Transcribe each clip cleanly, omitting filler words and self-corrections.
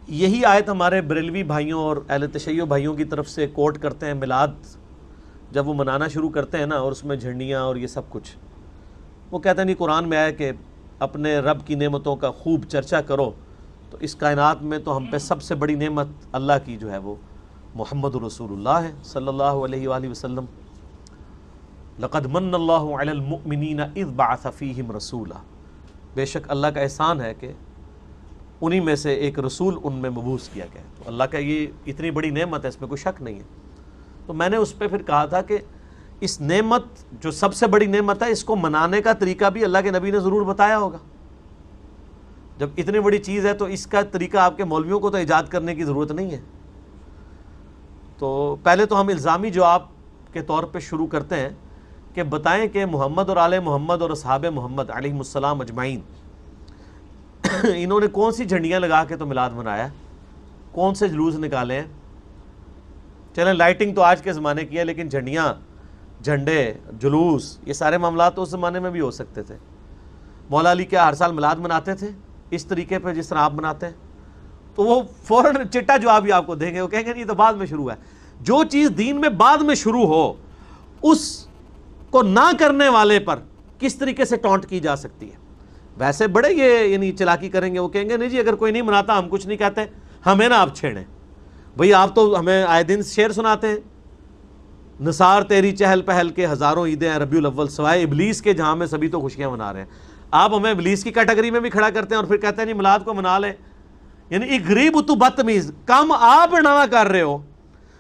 یہی آیت ہمارے بریلوی بھائیوں اور اہل تشیع بھائیوں کی طرف سے کوٹ کرتے ہیں میلاد جب وہ منانا شروع کرتے ہیں نا، اور اس میں جھنڈیاں اور یہ سب کچھ، وہ کہتے ہیں نہیں قرآن میں آیا کہ اپنے رب کی نعمتوں کا خوب چرچا کرو، تو اس کائنات میں تو ہم پہ سب سے بڑی نعمت اللہ کی جو ہے وہ محمد رسول اللہ ہے صلی اللہ علیہ وآلہ وسلم۔ لقد من اللہ علی المؤمنین اذ بعث فیہم رسولا، بے شک اللہ کا احسان ہے کہ انہی میں سے ایک رسول ان میں مبعوث کیا گیا۔ تو اللہ کا یہ اتنی بڑی نعمت ہے، اس میں کوئی شک نہیں ہے۔ تو میں نے اس پہ پھر کہا تھا کہ اس نعمت جو سب سے بڑی نعمت ہے، اس کو منانے کا طریقہ بھی اللہ کے نبی نے ضرور بتایا ہوگا۔ جب اتنی بڑی چیز ہے تو اس کا طریقہ آپ کے مولویوں کو تو ایجاد کرنے کی ضرورت نہیں ہے۔ تو پہلے تو ہم الزامی جواب کے طور پہ شروع کرتے ہیں کہ بتائیں کہ محمد اور آل محمد اور اصحاب محمد علیہم السلام اجمعین انہوں نے کون سی جھنڈیاں لگا کے تو میلاد منایا، کون سے جلوس نکالے ہیں؟ چلیں لائٹنگ تو آج کے زمانے کی ہے، لیکن جھنڈیاں، جھنڈے، جلوس، یہ سارے معاملات تو اس زمانے میں بھی ہو سکتے تھے۔ مولا علی کیا ہر سال میلاد مناتے تھے اس طریقے پہ جس طرح آپ مناتے ہیں؟ تو وہ فوراً چٹا جواب ہی آپ کو دیں گے، وہ کہیں گے یہ تو بعد میں شروع ہے۔ جو چیز دین میں بعد میں شروع ہو اس کو نہ کرنے والے پر کس طریقے سے ٹونٹ کی جا سکتی ہے؟ ویسے بڑے یہ یعنی چلاکی کریں گے، وہ کہیں گے نہیں جی اگر کوئی نہیں مناتا ہم کچھ نہیں کہتے، ہمیں نہ آپ چھیڑیں۔ بھئی آپ تو ہمیں آئے دن شعر سناتے ہیں، نثار تیری چہل پہل کے ہزاروں عیدیں ہیں ربیع الاول، سوائے ابلیس کے جہاں میں سبھی تو خوشیاں منا رہے ہیں۔ آپ ہمیں ابلیس کی کیٹیگری میں بھی کھڑا کرتے ہیں اور پھر کہتے ہیں نہیں میلاد کو منا لیں۔ یعنی ایک غریب تو بدتمیز، کم آپ نہ کر رہے ہو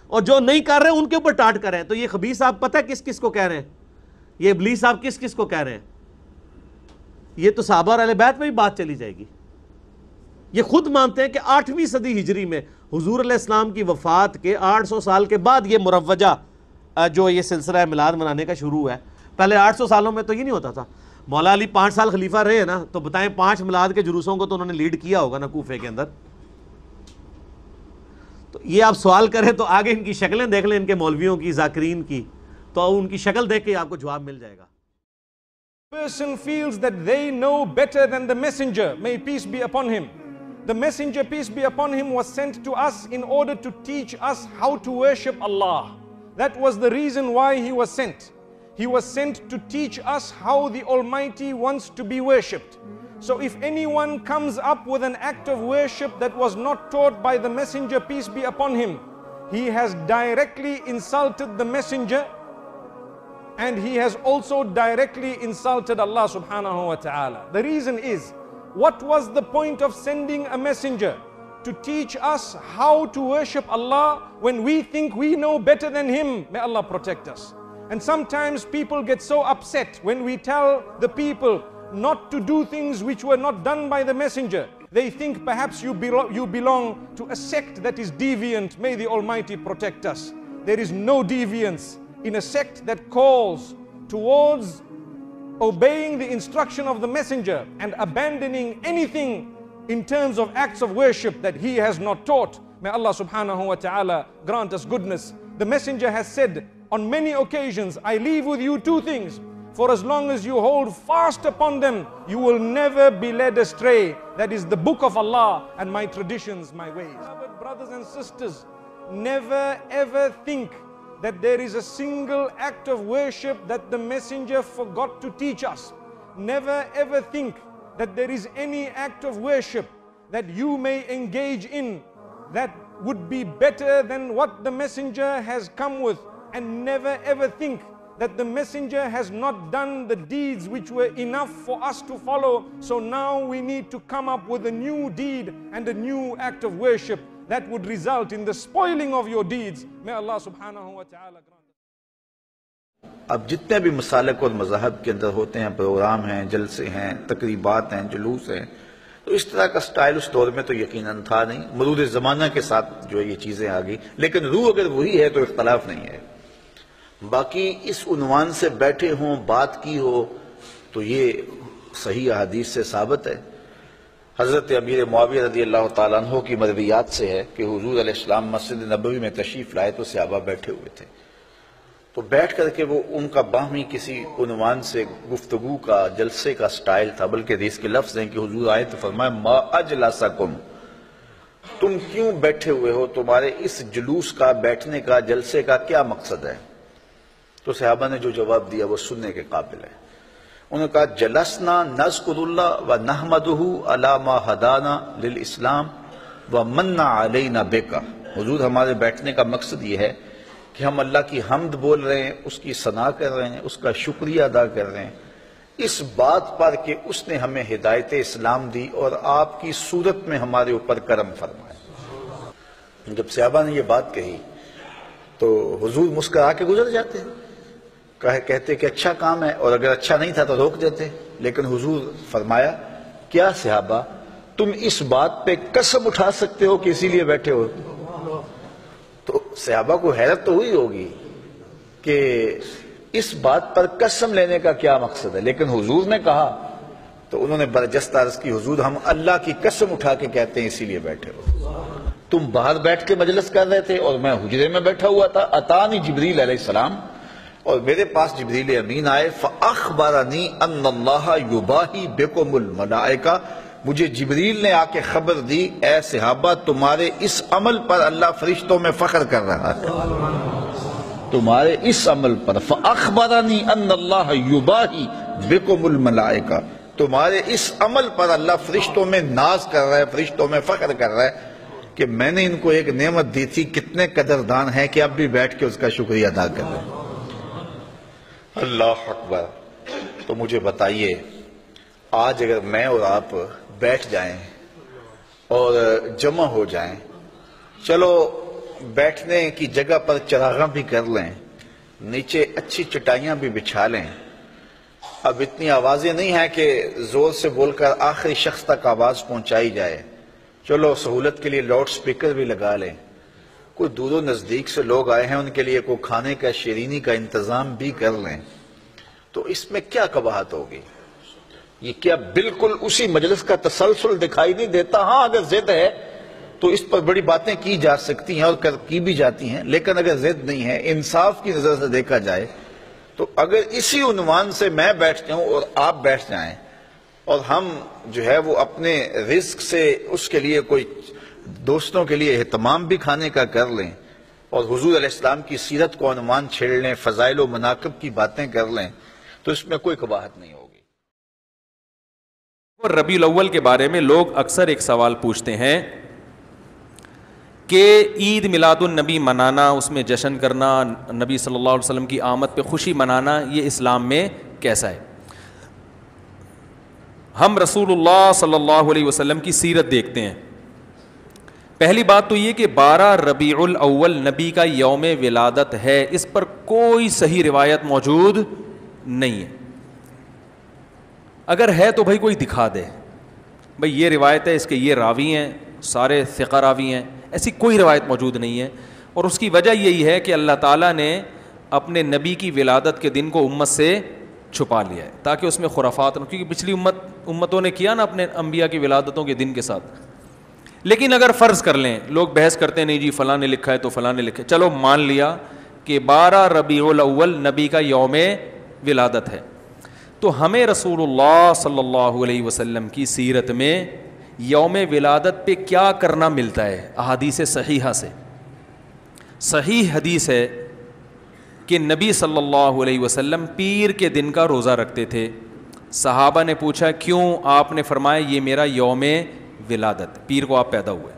اور جو نہیں کر رہے ان کے اوپر ٹانٹ کر رہے ہیں۔ تو یہ خبیث آپ پتہ ہے کس کس کو کہہ رہے ہیں؟ یہ ابلیس آپ کس کس کو کہہ رہے ہیں؟ یہ تو صحابہ اور اہل بیت میں بھی بات چلی جائے گی۔ یہ خود مانتے ہیں کہ 8ویں صدی ہجری میں حضور علیہ السلام کی وفات کے 800 سال کے بعد یہ مروجہ جو یہ سلسلہ میلاد منانے کا شروع ہے۔ پہلے 800 سالوں میں تو یہ نہیں ہوتا تھا۔ مولا علی 5 سال خلیفہ رہے ہیں نا، تو بتائیں 5 میلاد کے جلوسوں کو تو انہوں نے لیڈ کیا ہوگا نا کوفے کے اندر۔ تو یہ آپ سوال کریں تو آگے ان کی شکلیں دیکھ لیں، ان کے مولویوں کی، ذاکرین کی، تو ان کی شکل دیکھ کے آپ کو جواب مل جائے گا۔ Person feels that they know better than the messenger, may peace be upon him. The messenger, peace be upon him, was sent to us in order to teach us how to worship Allah. That was the reason why he was sent. He was sent to teach us how the Almighty wants to be worshipped. So if anyone comes up with an act of worship that was not taught by the messenger, peace be upon him, he has directly insulted the messenger, and he has also directly insulted Allah subhanahu wa ta'ala. The reason is, what was the point of sending a messenger? To teach us how to worship Allah when we think we know better than him. May Allah protect us. And sometimes people get so upset when we tell the people not to do things which were not done by the messenger. They think perhaps you belong to a sect that is deviant. May the Almighty protect us. There is no deviance in a sect that calls towards obeying the instruction of the messenger and abandoning anything in terms of acts of worship that he has not taught. May Allah subhanahu wa ta'ala grant us goodness. The messenger has said on many occasions, I leave with you 2 things. For as long as you hold fast upon them, you will never be led astray. That is the book of Allah and my traditions, my ways. Beloved brothers and sisters, never ever think that there is a single act of worship that the messenger forgot to teach us. Never ever think that there is any act of worship that you may engage in that would be better than what the messenger has come with. And never ever think that the messenger has not done the deeds which were enough for us to follow. So now we need to come up with a new deed and a new act of worship that would result in the spoiling of your deeds. May Allah subhanahu wa ta'ala grant us. اب جتنے بھی مسالک اور مذاہب کے اندر ہوتے ہیں، programme ہیں، جلسے ہیں، تقریبات ہیں، جلوس ہیں، تو اس طرح کا سٹائل اس دور میں تو یقیناً تھا نہیں۔ مرور زمانہ کے ساتھ جو یہ چیزیں آ گئی، لیکن روح اگر وہی ہے تو اختلاف نہیں ہے۔ باقی اس عنوان سے بیٹھے ہوں، بات کی ہو، تو یہ صحیح احادیث سے ثابت ہے۔ حضرت امیر معاویہ رضی اللہ تعالیٰ عنہ کی مرویات سے ہے کہ حضور علیہ السلام مسجد نبوی میں تشریف لائے تو صحابہ بیٹھے ہوئے تھے، تو بیٹھ کر کے وہ ان کا باہمی کسی عنوان سے گفتگو کا، جلسے کا سٹائل تھا، بلکہ حدیث کے لفظ ہیں کہ حضور آئے تو فرمایا ما اجلسکم، تم کیوں بیٹھے ہوئے ہو؟ تمہارے اس جلوس کا، بیٹھنے کا، جلسے کا کیا مقصد ہے؟ تو صحابہ نے جو جواب دیا وہ سننے کے قابل ہے. انہوں نے کہا جلسنا نذکر اللہ و نحمدہ علی ما ہدانا للاسلام و من علینا بک. حضور ہمارے بیٹھنے کا مقصد یہ ہے کہ ہم اللہ کی حمد بول رہے ہیں، اس کی ثنا کر رہے ہیں، اس کا شکریہ ادا کر رہے ہیں اس بات پر کہ اس نے ہمیں ہدایت اسلام دی اور آپ کی صورت میں ہمارے اوپر کرم فرمایا. جب صحابہ نے یہ بات کہی تو حضور مسکرا کے گزر جاتے، کہتے کہ اچھا کام ہے، اور اگر اچھا نہیں تھا تو روک دیتے. لیکن حضور فرمایا کیا صحابہ تم اس بات پہ قسم اٹھا سکتے ہو کہ اسی لیے بیٹھے ہو؟ تو صحابہ کو حیرت تو ہوئی ہوگی کہ اس بات پر قسم لینے کا کیا مقصد ہے. لیکن حضور نے کہا تو انہوں نے برجستہ عرض کی حضور ہم اللہ کی قسم اٹھا کے کہتے ہیں اسی لیے بیٹھے ہو. تم باہر بیٹھ کے مجلس کر رہے تھے اور میں حجرے میں بیٹھا ہوا تھا. اتانی جبریل علیہ السلام، اور میرے پاس جبریل امین آئے. فاخبرنی ان اللہ یباہی بکم الملائکہ، مجھے جبریل نے آ کے خبر دی اے صحابہ تمہارے اس عمل پر اللہ فرشتوں میں فخر کر رہا ہے، تمہارے اس عمل پر. فاخبرنی ان اللہ یباہی بکم الملائکہ، تمہارے اس عمل پر اللہ فرشتوں میں ناز کر رہا ہے، فرشتوں میں فخر کر رہا ہے کہ میں نے ان کو ایک نعمت دی تھی. کتنے قدردان ہیں کہ اب بھی بیٹھ کے اس کا شکریہ ادا کر رہے ہیں. اللہ اکبر. تو مجھے بتائیے آج اگر میں اور آپ بیٹھ جائیں اور جمع ہو جائیں، چلو بیٹھنے کی جگہ پر چراغاں بھی کر لیں، نیچے اچھی چٹائیاں بھی بچھا لیں، اب اتنی آوازیں نہیں ہیں کہ زور سے بول کر آخری شخص تک آواز پہنچائی جائے، چلو سہولت کے لیے لاؤڈ سپیکر بھی لگا لیں، کوئی دور و نزدیک سے لوگ آئے ہیں ان کے لیے کوئی کھانے کا شیرینی کا انتظام بھی کر لیں، تو اس میں کیا قباحت ہوگی؟ یہ کیا بالکل اسی مجلس کا تسلسل دکھائی نہیں دیتا؟ ہاں اگر ضد ہے تو اس پر بڑی باتیں کی جا سکتی ہیں اور کی بھی جاتی ہیں، لیکن اگر ضد نہیں ہے، انصاف کی نظر سے دیکھا جائے تو اگر اسی عنوان سے میں بیٹھ جاؤں اور آپ بیٹھ جائیں اور ہم جو ہے وہ اپنے رزق سے اس کے لیے کوئی دوستوں کے لیے اہتمام بھی کھانے کا کر لیں اور حضور علیہ السلام کی سیرت کو عنوان چھیڑ لیں، فضائل و مناقب کی باتیں کر لیں، تو اس میں کوئی قباحت نہیں ہوگی. ربیع الاول کے بارے میں لوگ اکثر ایک سوال پوچھتے ہیں کہ عید میلاد النبی منانا، اس میں جشن کرنا، نبی صلی اللہ علیہ وسلم کی آمد پہ خوشی منانا، یہ اسلام میں کیسا ہے؟ ہم رسول اللہ صلی اللہ علیہ وسلم کی سیرت دیکھتے ہیں. پہلی بات تو یہ کہ 12 ربیع الاول نبی کا یوم ولادت ہے، اس پر کوئی صحیح روایت موجود نہیں ہے. اگر ہے تو بھائی کوئی دکھا دے، بھائی یہ روایت ہے، اس کے یہ راوی ہیں، سارے ثقہ راوی ہیں، ایسی کوئی روایت موجود نہیں ہے. اور اس کی وجہ یہی ہے کہ اللہ تعالیٰ نے اپنے نبی کی ولادت کے دن کو امت سے چھپا لیا ہے تاکہ اس میں خرافات نہ، کیونکہ پچھلی امتوں نے کیا نا اپنے انبیاء کی ولادتوں کے دن کے ساتھ. لیکن اگر فرض کر لیں، لوگ بحث کرتے ہیں نہیں جی فلاں نے لکھا ہے تو فلاں نے لکھا ہے، چلو مان لیا کہ 12 ربیع الاول نبی کا یوم ولادت ہے، تو ہمیں رسول اللہ صلی اللہ علیہ وسلم کی سیرت میں یوم ولادت پہ کیا کرنا ملتا ہے؟ احادیث صحیحہ سے صحیح حدیث ہے کہ نبی صلی اللہ علیہ وسلم پیر کے دن کا روزہ رکھتے تھے. صحابہ نے پوچھا کیوں؟ آپ نے فرمایا یہ میرا یوم ولادت، پیر کو آپ پیدا ہوئے.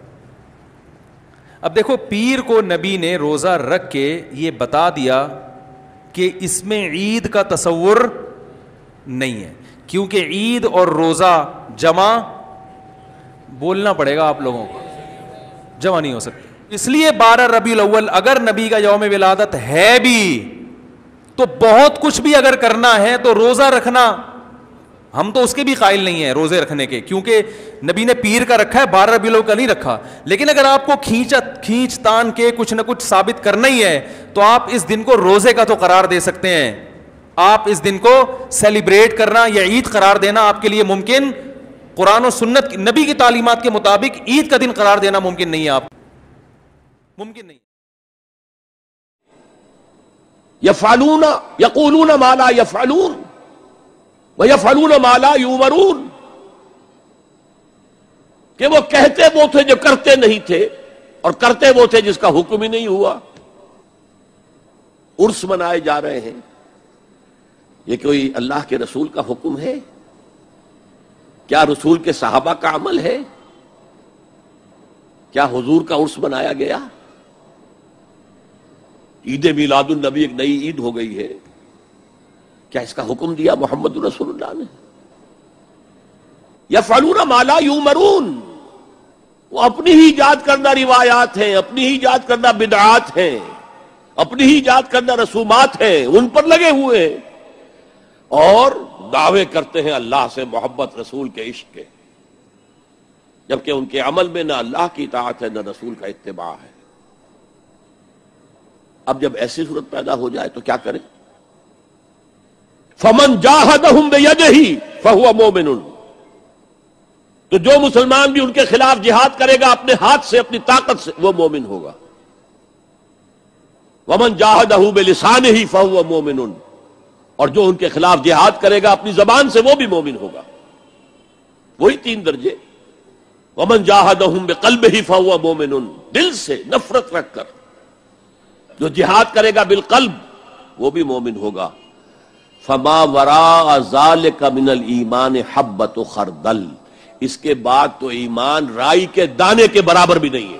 اب دیکھو پیر کو نبی نے روزہ رکھ کے یہ بتا دیا کہ اس میں عید کا تصور نہیں ہے، کیونکہ عید اور روزہ جمع بولنا پڑے گا آپ لوگوں کو، جمع نہیں ہو سکتے. اس لیے 12 ربیع الاول اگر نبی کا یوم ولادت ہے بھی تو بہت کچھ بھی اگر کرنا ہے تو روزہ رکھنا، ہم تو اس کے بھی قائل نہیں ہیں روزے رکھنے کے، کیونکہ نبی نے پیر کا رکھا ہے، 12 ربیع الاول کا نہیں رکھا. لیکن اگر آپ کو کھینچ تان کے کچھ نہ کچھ ثابت کرنا ہی ہے تو آپ اس دن کو روزے کا تو قرار دے سکتے ہیں. آپ اس دن کو سیلیبریٹ کرنا یا عید قرار دینا آپ کے لیے ممکن، قرآن و سنت نبی کی تعلیمات کے مطابق عید کا دن قرار دینا ممکن نہیں ہے، آپ ممکن نہیں. یفعلون یقولون ما لا یفعلون ویفعلون ما لا یؤمرون. کہ وہ کہتے وہ تھے جو کرتے نہیں تھے، اور کرتے وہ تھے جس کا حکم ہی نہیں ہوا۔ عرس منائے جا رہے ہیں، یہ کوئی اللہ کے رسول کا حکم ہے؟ کیا رسول کے صحابہ کا عمل ہے؟ کیا حضور کا عرس منایا گیا؟ عید میلاد النبی ایک نئی عید ہو گئی ہے، کیا اس کا حکم دیا محمد رسول اللہ نے؟ یفعلون ما لا یؤمرون، وہ اپنی ہی ایجاد کردہ روایات ہیں، اپنی ہی ایجاد کردہ بدعات ہیں، اپنی ہی ایجاد کردہ رسومات ہیں، ان پر لگے ہوئے ہیں، اور دعوے کرتے ہیں اللہ سے محبت، رسول کے عشق کے، جبکہ ان کے عمل میں نہ اللہ کی اطاعت ہے نہ رسول کا اتباع ہے۔ اب جب ایسی صورت پیدا ہو جائے تو کیا کریں؟ فمن جاہدہم بیدہ فہو مومن، تو جو مسلمان بھی ان کے خلاف جہاد کرے گا اپنے ہاتھ سے، اپنی طاقت سے، وہ مومن ہوگا۔ ومن جاہدہ بلسانہ فہو مومن، اور جو ان کے خلاف جہاد کرے گا اپنی زبان سے، وہ بھی مومن ہوگا۔ وہی 3 درجے۔ ومن جاہدہم بقلبہ فہو مومن، دل سے نفرت رکھ کر جو جہاد کرے گا بالقلب، وہ بھی مومن ہوگا۔ فما وراء ذلک من الایمان حبۃ خردل، اس کے بعد تو ایمان رائی کے دانے کے برابر بھی نہیں ہے۔